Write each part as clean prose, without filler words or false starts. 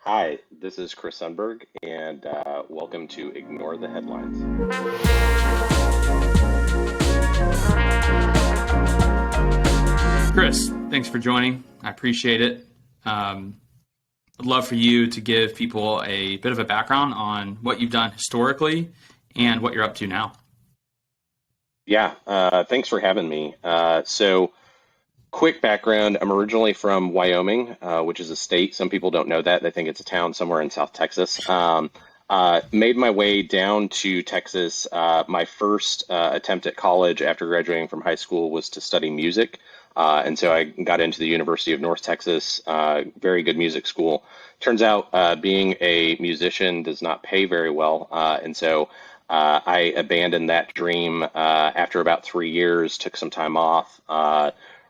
Hi, this is Chris Sundberg, and welcome to Ignore the Headlines. Chris, thanks for joining. I appreciate it. I'd love for you to give people a bit of a background on what you've done historically and what you're up to now. Yeah, thanks for having me. Quick background, I'm originally from Wyoming, which is a state. Some people don't know that. They think it's a town somewhere in South Texas. Made my way down to Texas. My first attempt at college after graduating from high school was to study music. And so I got into the University of North Texas, very good music school. Turns out being a musician does not pay very well. I abandoned that dream after about 3 years, took some time off.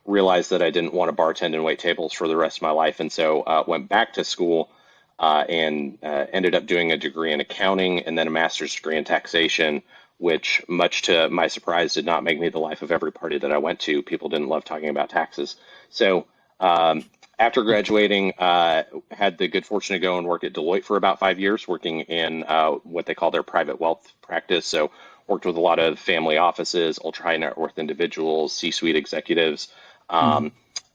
Realized that I didn't want to bartend and wait tables for the rest of my life, and so went back to school and ended up doing a degree in accounting and then a master's degree in taxation, which, much to my surprise, did not make me the life of every party that I went to. People didn't love talking about taxes. So after graduating, had the good fortune to go and work at Deloitte for about 5 years, working in what they call their private wealth practice. So worked with a lot of family offices, ultra high net worth individuals, C-suite executives. Mhm. Um,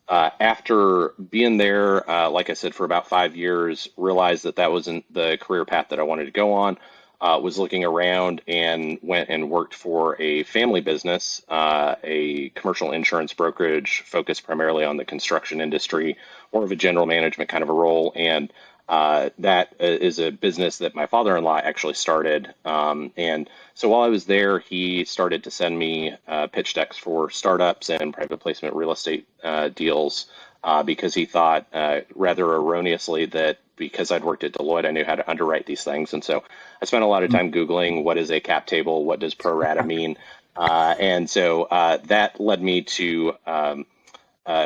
After being there, like I said, for about 5 years, realized that that wasn't the career path that I wanted to go on. Was looking around and went and worked for a family business, a commercial insurance brokerage focused primarily on the construction industry, more of a general management kind of a role. And that is a business that my father-in-law actually started. And so while I was there, he started to send me pitch decks for startups and private placement real estate deals because he thought, rather erroneously, that because I'd worked at Deloitte, I knew how to underwrite these things. And so I spent a lot of time Googling what is a cap table, what does pro rata mean, that led me to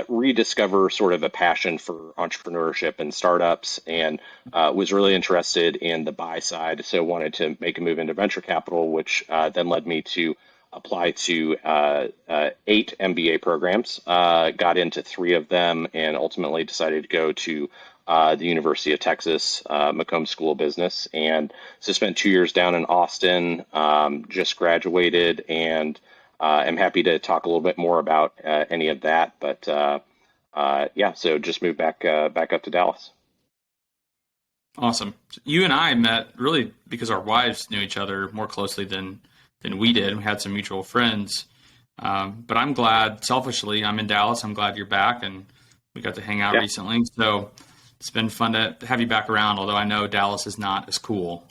rediscover sort of a passion for entrepreneurship and startups, and was really interested in the buy side. So wanted to make a move into venture capital, which then led me to apply to 8 MBA programs, got into 3 of them, and ultimately decided to go to the University of Texas, Mccombs School of Business. And so spent 2 years down in Austin, just graduated, and I'm happy to talk a little bit more about any of that. So just moved back up to Dallas. Awesome. You and I met really because our wives knew each other more closely than we did. We had some mutual friends. But I'm glad, selfishly, I'm in Dallas. I'm glad you're back, and we got to hang out Yeah, recently. So it's been fun to have you back around, although I know Dallas is not as cool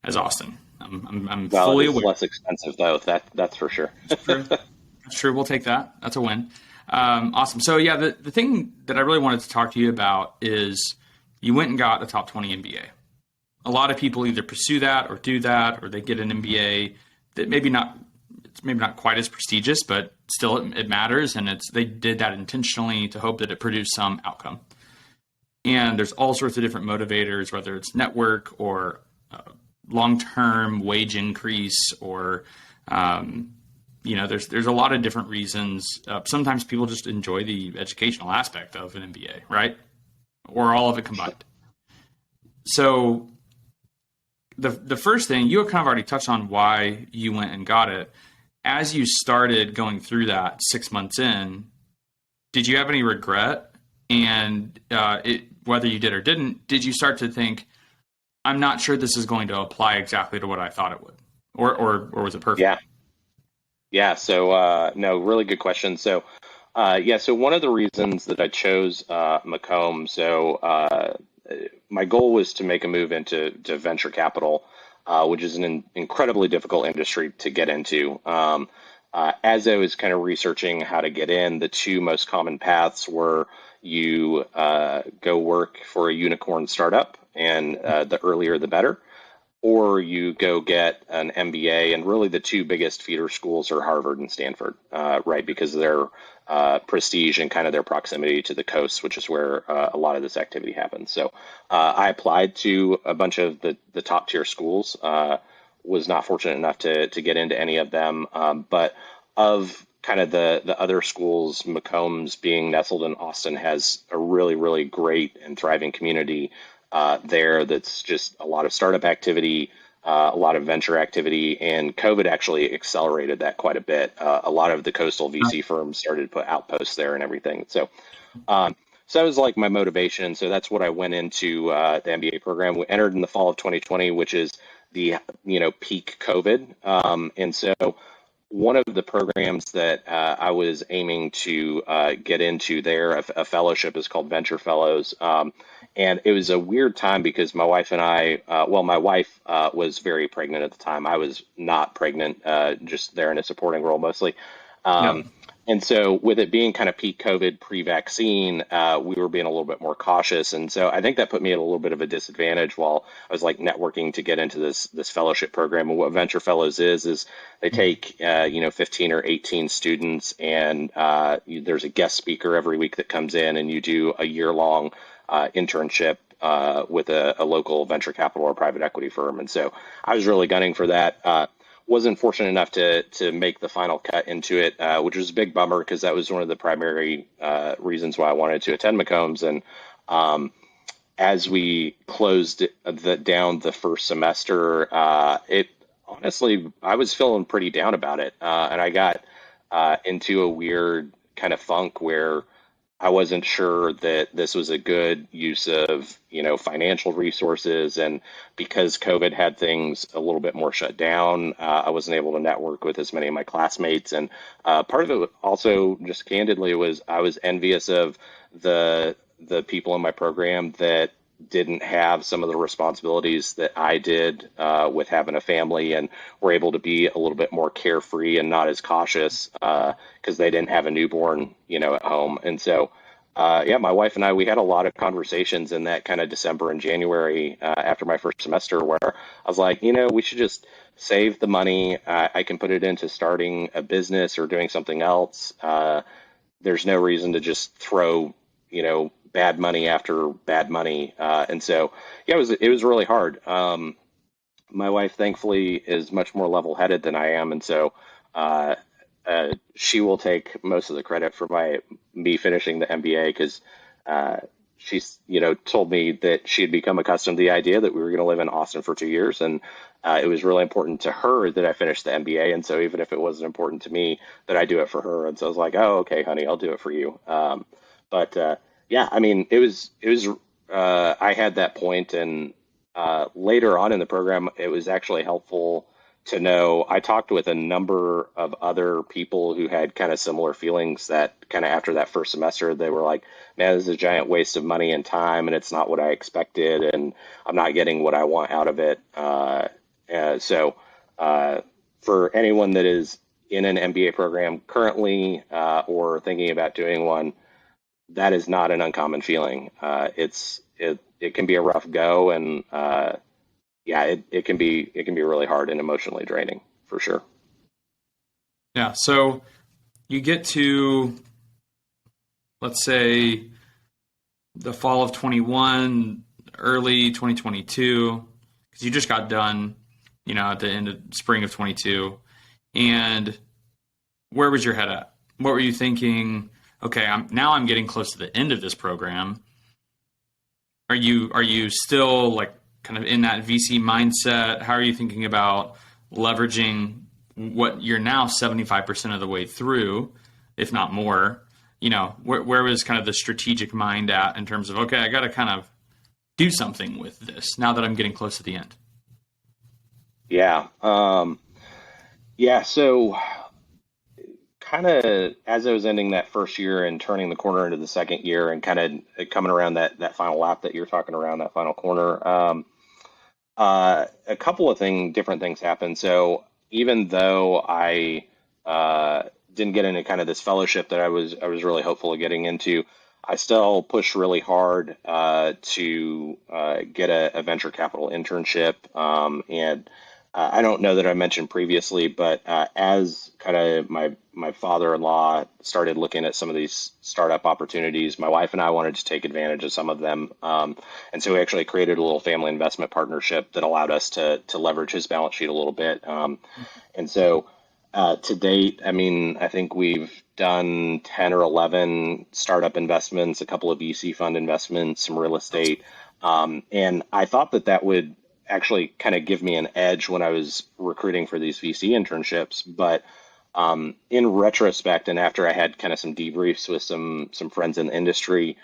as Austin. I'm well, it fully is aware. less expensive though. That's for sure. That's true. That's true. We'll take that. That's a win. Awesome. So yeah, the thing that I really wanted to talk to you about is you went and got a top 20 MBA. A lot of people either pursue that or do that, or they get an MBA that it's maybe not quite as prestigious, but still it matters. And they did that intentionally to hope that it produced some outcome. And there's all sorts of different motivators, whether it's network or long-term wage increase or there's a lot of different reasons. Sometimes people just enjoy the educational aspect of an MBA, right? Or all of it combined. So the first thing, you kind of already touched on why you went and got it. As you started going through that 6 months in, did you have any regret? And whether you did or didn't, did you start to think, I'm not sure this is going to apply exactly to what I thought it would? Or was it perfect? Yeah, yeah. No, really good question. So one of the reasons that I chose Macomb, my goal was to make a move into venture capital, which is an incredibly difficult industry to get into. As I was kind of researching how to get in, the two most common paths were you go work for a unicorn startup, and the earlier the better, or you go get an MBA. And really, the two biggest feeder schools are Harvard and Stanford, right? Because of their prestige and kind of their proximity to the coast, which is where a lot of this activity happens. So I applied to a bunch of the top tier schools. Was not fortunate enough to get into any of them, but of kind of the other schools, Mccombs being nestled in Austin has a really, really great and thriving community. there that's just a lot of startup activity, a lot of venture activity, and COVID actually accelerated that quite a bit. A lot of the coastal VC firms started to put outposts there and everything. Um, so that was like my motivation. So that's what I went into the MBA program. We entered in the fall of 2020, which is the peak COVID. And so one of the programs that I was aiming to get into there, a fellowship, is called Venture Fellows. And it was a weird time because my wife and I, my wife was very pregnant at the time. I was not pregnant, just there in a supporting role mostly. Yeah. Um, and so with it being kind of peak COVID pre-vaccine, we were being a little bit more cautious. And so I think that put me at a little bit of a disadvantage while I was like networking to get into this fellowship program. And what Venture Fellows is they take 15 or 18 students, and there's a guest speaker every week that comes in, and you do a year-long internship with a local venture capital or private equity firm. And so I was really gunning for that. Wasn't fortunate enough to make the final cut into it, which was a big bummer because that was one of the primary reasons why I wanted to attend Mccombs. And as we closed down the first semester, it honestly, I was feeling pretty down about it, and I got into a weird kind of funk where I wasn't sure that this was a good use of, financial resources. And because COVID had things a little bit more shut down, I wasn't able to network with as many of my classmates. And part of it also, just candidly, was I was envious of the people in my program that didn't have some of the responsibilities that I did with having a family, and were able to be a little bit more carefree and not as cautious because they didn't have a newborn, at home. And so, my wife and we had a lot of conversations in that kind of December and January after my first semester where I was like, we should just save the money. I can put it into starting a business or doing something else. There's no reason to just throw, bad money after bad money. And so, it was really hard. My wife, thankfully, is much more level-headed than I am, and so she will take most of the credit for me finishing the MBA because she's told me that she had become accustomed to the idea that we were going to live in Austin for 2 years, and it was really important to her that I finished the MBA. And so even if it wasn't important to me, that I do it for her. And so I was like, oh, okay, honey, I'll do it for you. But I mean, it was I had that point, and later on in the program, it was actually helpful to know. I talked with a number of other people who had kind of similar feelings that kind of after that first semester, they were like, man, this is a giant waste of money and time, and it's not what I expected, and I'm not getting what I want out of it. So for anyone that is in an MBA program currently or thinking about doing one, that is not an uncommon feeling. It can be a rough go, and it can be really hard and emotionally draining for sure. Yeah. So you get to, let's say, the fall of 21, early 2022, because you just got done, at the end of spring of 22. And where was your head at? What were you thinking? Okay, I'm getting close to the end of this program. Are you still like kind of in that VC mindset? How are you thinking about leveraging what you're now 75% of the way through, if not more? Where was kind of the strategic mind at in terms of, okay, I got to kind of do something with this now that I'm getting close to the end? Yeah. So kind of as I was ending that first year and turning the corner into the second year and kind of coming around that final lap that you're talking around, that final corner, a couple of different things happened. So even though I didn't get into kind of this fellowship that I was really hopeful of getting into, I still pushed really hard to get a venture capital internship. And I don't know that I mentioned previously, but as kind of my father-in-law started looking at some of these startup opportunities, my wife and I wanted to take advantage of some of them. And so we actually created a little family investment partnership that allowed us to leverage his balance sheet a little bit. And so to date, I mean, I think we've done 10 or 11 startup investments, a couple of VC fund investments, some real estate. And I thought that that would actually kind of give me an edge when I was recruiting for these VC internships. But in retrospect, and after I had kind of some debriefs with some friends in the industry,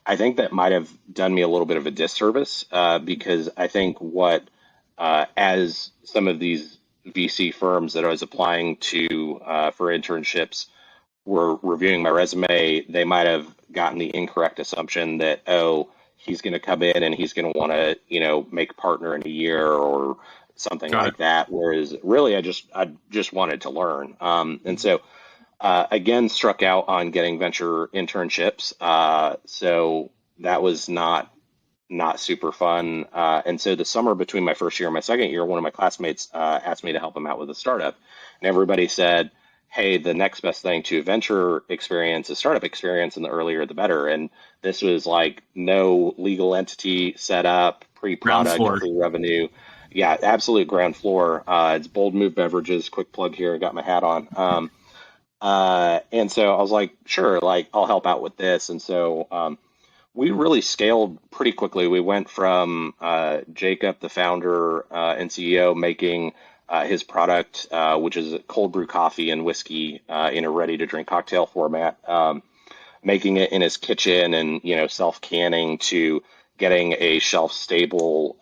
I think that might have done me a little bit of a disservice because I think as some of these VC firms that I was applying to for internships were reviewing my resume, they might have gotten the incorrect assumption that, oh, he's going to come in and he's going to want to, make partner in a year or something Got it. like that. Whereas really, I just wanted to learn. And so again, struck out on getting venture internships. So that was not super fun. And so the summer between my first year and my second year, one of my classmates asked me to help him out with a startup, and everybody said, "Hey, the next best thing to venture experience is startup experience, and the earlier the better." And this was like no legal entity set up, Ground pre-product, floor. pre-revenue. Yeah, absolute ground floor. It's Bold Move Beverages. Quick plug here. I got my hat on. And so I was like, sure, like I'll help out with this. And so we really scaled pretty quickly. We went from Jacob, the founder and CEO, making his product, which is cold brew coffee and whiskey in a ready to drink cocktail format, making it in his kitchen and self canning to getting a shelf stable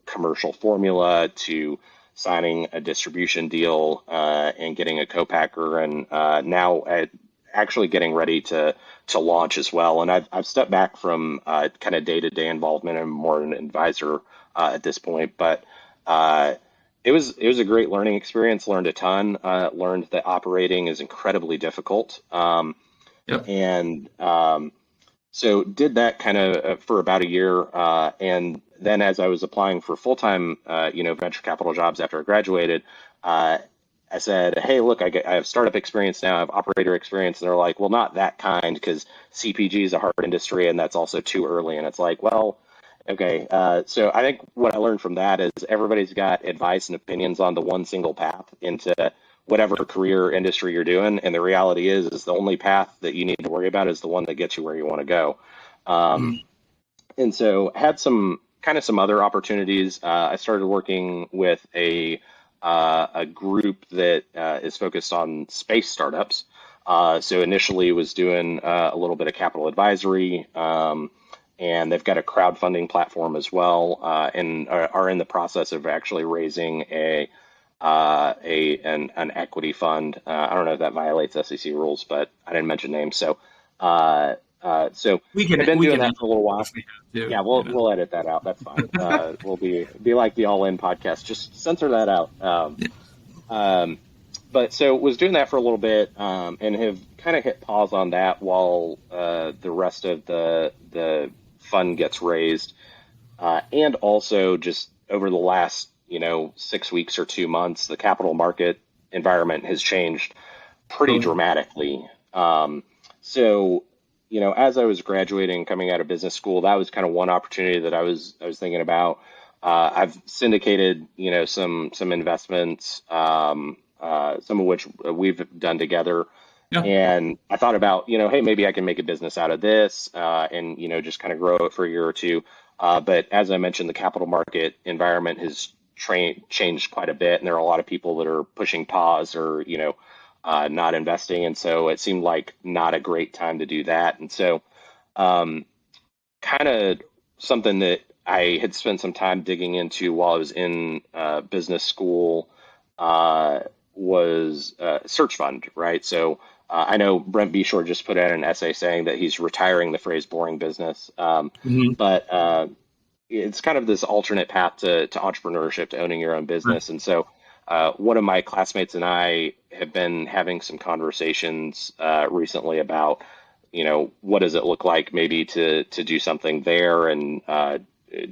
commercial formula to signing a distribution deal and getting a co-packer and now actually getting ready to launch as well. And I've stepped back from kind of day-to-day involvement and more an advisor at this point. But it was a great learning experience. Learned a ton. Learned that operating is incredibly difficult. Yep. And so did that kind of for about a year. And then as I was applying for full-time, venture capital jobs after I graduated, I said, "Hey, look, I have startup experience now. I have operator experience." And they're like, "Well, not that kind because CPG is a hard industry and that's also too early." And it's like, well, okay. So I think what I learned from that is everybody's got advice and opinions on the one single path into whatever career industry you're doing. And the reality is the only path that you need to worry about is the one that gets you where you want to go. Um, Mhm. and so had some other opportunities. I started working with a group that is focused on space startups. So initially was doing a little bit of capital advisory, and they've got a crowdfunding platform as well, and are in the process of actually raising an equity fund. I don't know if that violates SEC rules, but I didn't mention names. So We can have been we doing can that edit for a little while. if we have to. Yeah, we'll edit that out. That's fine. We'll be like the All In podcast. Just censor that out. Um, but so was doing that for a little bit, and have kind of hit pause on that while the rest of the fund gets raised, and also just over the last 6 weeks or 2 months, the capital market environment has changed pretty Totally. dramatically. So, as I was graduating, coming out of business school, that was kind of one opportunity that I was thinking about. I've syndicated, some investments, some of which we've done together. Yeah. And I thought about, hey, maybe I can make a business out of this, and just kind of grow it for a year or two. But as I mentioned, the capital market environment has changed quite a bit, and there are a lot of people that are pushing pause or not investing, and so it seemed like not a great time to do that. And so, um, kind of something that I had spent some time digging into while I was in business school uh, was search fund, right? So I know Brent Beshore just put out an essay saying that he's retiring the phrase boring business, Mhm. but it's kind of this alternate path to entrepreneurship, to owning your own Right. business. And so one of my classmates and I have been having some conversations recently about, what does it look like maybe to do something there and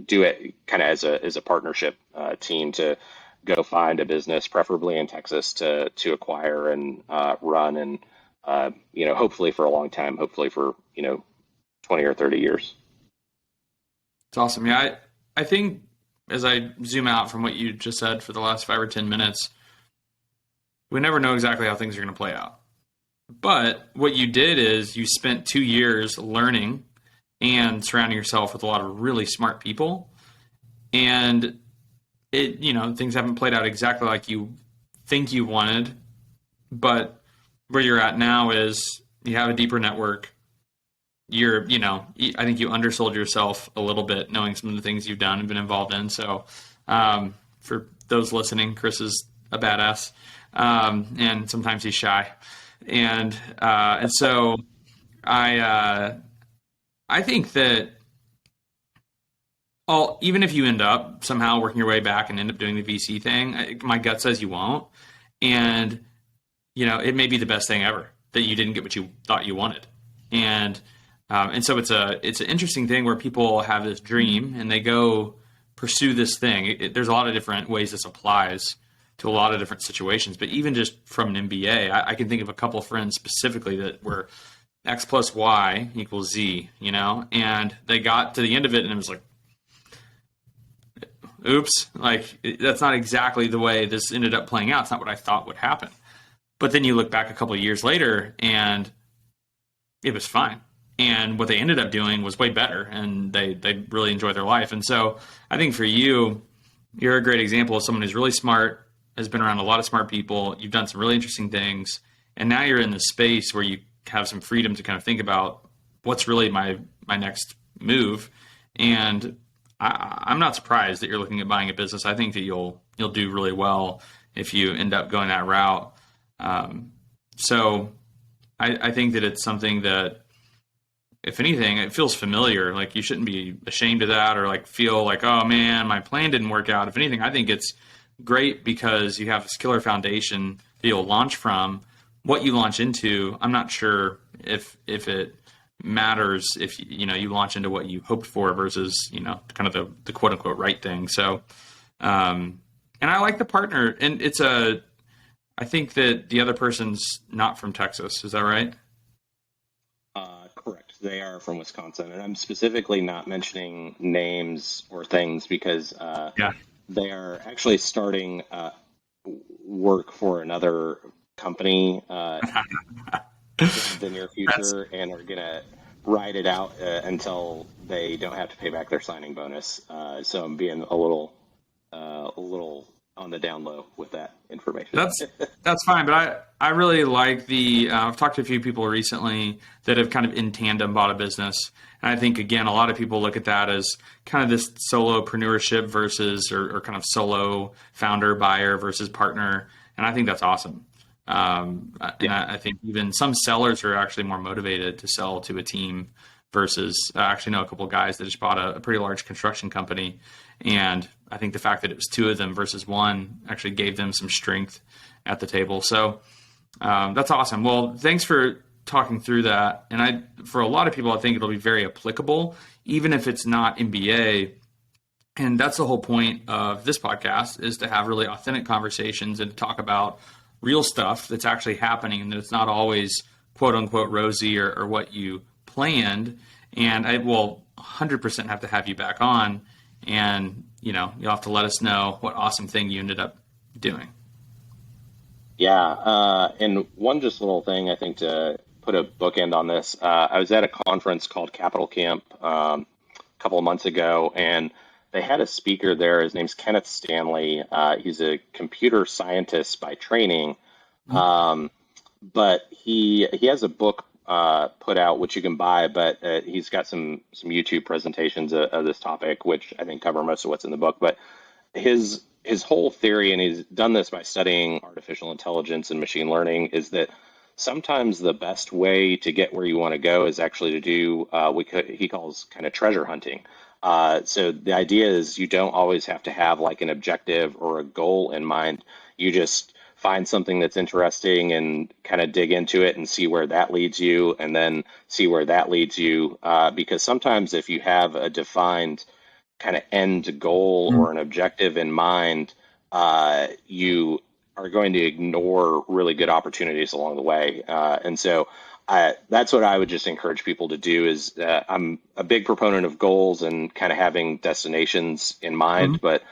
do it kind of as a partnership team to go find a business, preferably in Texas, to acquire and run and hopefully for a long time, hopefully for 20 or 30 years. It's awesome. Yeah, I think as I zoom out from what you just said for the last 5 or 10 minutes, we never know exactly how things are going to play out. But what you did is you spent 2 years learning and surrounding yourself with a lot of really smart people. And things haven't played out exactly like you think you wanted, but where you're at now is you have a deeper network. I think you undersold yourself a little bit knowing some of the things you've done and been involved in. So, for those listening, Chris is a badass. And sometimes he's shy. And so I think that even if you end up somehow working your way back and end up doing the VC thing, my gut says you won't. And, it may be the best thing ever that you didn't get what you thought you wanted. And so it's an interesting thing where people have this dream and they go pursue this thing. There's a lot of different ways this applies to a lot of different situations, but even just from an MBA, I can think of a couple of friends specifically that were X plus Y equals Z, and they got to the end of it and it was like, oops, that's not exactly the way this ended up playing out. It's not what I thought would happen. But then you look back a couple of years later and it was fine. And what they ended up doing was way better, and they really enjoy their life. And so I think for you, you're a great example of someone who's really smart, has been around a lot of smart people. You've done some really interesting things, and now you're in this space where you have some freedom to kind of think about what's really my next move. And I'm not surprised that you're looking at buying a business. I think that you'll do really well if you end up going that route. So I think that it's something that, if anything, it feels familiar. Like you shouldn't be ashamed of that or feel like, oh man, my plan didn't work out. If anything, I think it's great because you have this killer foundation that you'll launch from. What you launch into, I'm not sure if it matters if you launch into what you hoped for versus kind of the quote unquote right thing. So, and I like the partner, and I think that the other person's not from Texas. Is that right? Correct. They are from Wisconsin, and I'm specifically not mentioning names or things because they are actually starting work for another company in the near future, and are going to ride it out until they don't have to pay back their signing bonus. So I'm being a little on the down low with that information. That's fine, but I really like I've talked to a few people recently that have kind of in tandem bought a business. And I think, again, a lot of people look at that as kind of this solopreneurship versus, or kind of solo founder, buyer versus partner. And I think that's awesome. And I think even some sellers are actually more motivated to sell to a team versus, I actually know a couple of guys that just bought a pretty large construction company. And I think the fact that it was two of them versus one actually gave them some strength at the table. So that's awesome. Well, thanks for talking through that. And for a lot of people, I think it'll be very applicable, even if it's not MBA. And that's the whole point of this podcast, is to have really authentic conversations and to talk about real stuff that's actually happening, and that it's not always quote unquote rosy or what you planned. And I will 100% have to have you back on, and you'll have to let us know what awesome thing you ended up doing. Yeah. And one just little thing, I think, to put a bookend on this, I was at a conference called Capital Camp a couple of months ago, and they had a speaker there. His name's Kenneth Stanley. He's a computer scientist by training, but he has a book put out, which you can buy, but he's got some YouTube presentations of this topic, which I think cover most of what's in the book. But his whole theory, and he's done this by studying artificial intelligence and machine learning, is that sometimes the best way to get where you want to go is actually to do he calls kind of treasure hunting. So the idea is you don't always have to have like an objective or a goal in mind. You just find something that's interesting and kind of dig into it and see where that leads you, and then see where that leads you. Because sometimes if you have a defined kind of end goal or an objective in mind, you are going to ignore really good opportunities along the way. And so that's what I would just encourage people to do. Is I'm a big proponent of goals and kind of having destinations in mind, but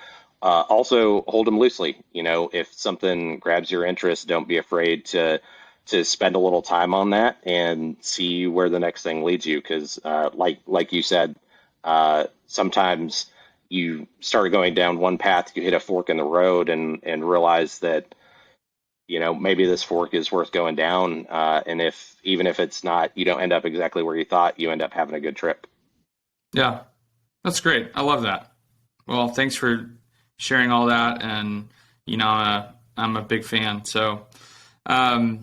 also hold them loosely. If something grabs your interest, don't be afraid to to spend a little time on that and see where the next thing leads you. Because like you said, sometimes you start going down one path, you hit a fork in the road, and realize that maybe this fork is worth going down. And even if it's not, you don't end up exactly where you thought, you end up having a good trip. Yeah, that's great. I love that. Well, thanks for sharing all that. And, I'm a big fan. So, all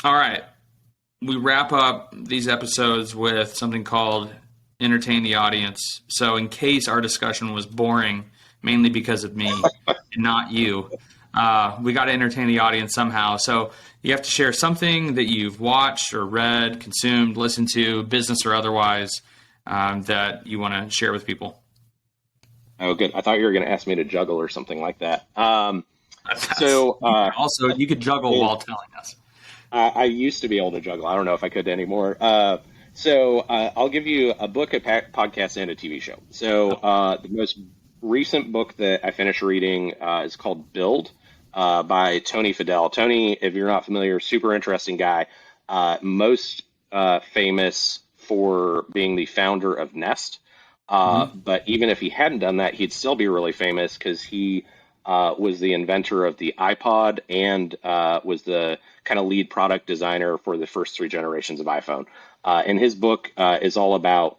right. We wrap up these episodes with something called entertain the audience. So in case our discussion was boring, mainly because of me and not you, we got to entertain the audience somehow. So you have to share something that you've watched or read, consumed, listened to, business or otherwise, that you want to share with people. Oh, good. I thought you were going to ask me to juggle or something like that. Also, you could juggle while telling us. I used to be able to juggle. I don't know if I could anymore. I'll give you a book, a podcast, and a TV show. The most recent book that I finished reading is called Build by Tony Fadell. Tony, if you're not familiar, super interesting guy. Most famous for being the founder of Nest. But even if he hadn't done that, he'd still be really famous because he was the inventor of the iPod and was the kind of lead product designer for the first 3 generations of iPhone. And his book is all about,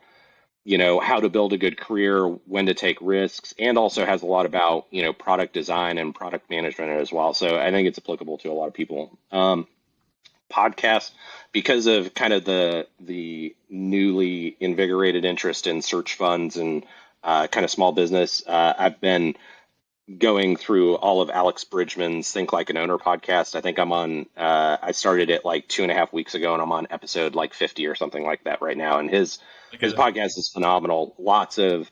how to build a good career, when to take risks, and also has a lot about, product design and product management as well. So I think it's applicable to a lot of people. Podcast, because of kind of the newly invigorated interest in search funds and kind of small business, I've been going through all of Alex Bridgman's Think Like an Owner podcast. I think I'm on, I started it like 2.5 weeks ago, and I'm on episode like 50 or something like that right now. And his podcast is phenomenal. Lots of,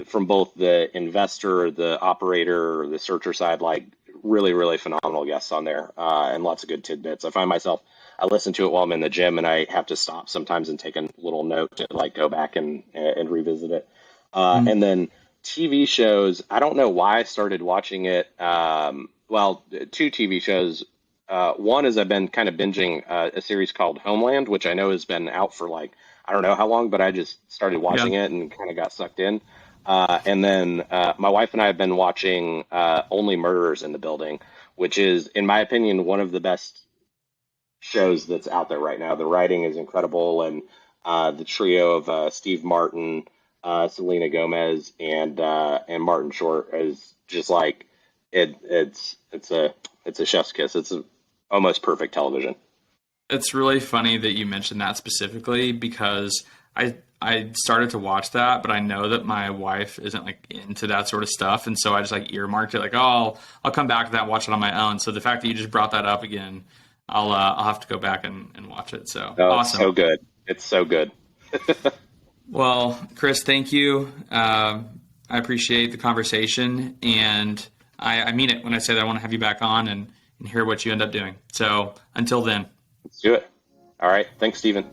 from both the investor, the operator, the searcher side, like really, really phenomenal guests on there, and lots of good tidbits. I listen to it while I'm in the gym, and I have to stop sometimes and take a little note to like go back and revisit it. And then TV shows, I don't know why I started watching it. 2 TV shows. One is I've been kind of binging a series called Homeland, which I know has been out for like, I don't know how long, but I just started watching it and kind of got sucked in. And then my wife and I have been watching Only Murders in the Building, which is, in my opinion, one of the best shows that's out there right now. The writing is incredible, and the trio of Steve Martin, Selena Gomez, and Martin Short is just like it's a chef's kiss. It's almost perfect television. It's really funny that you mentioned that specifically because I started to watch that, but I know that my wife isn't like into that sort of stuff, and so I just like earmarked it like, oh, I'll come back to that and watch it on my own. So the fact that you just brought that up again, I'll have to go back and watch it. So awesome. So good. It's so good. Well, Chris, thank you. I appreciate the conversation, and I mean it when I say that I want to have you back on and hear what you end up doing. So until then. Let's do it. All right. Thanks, Stephen.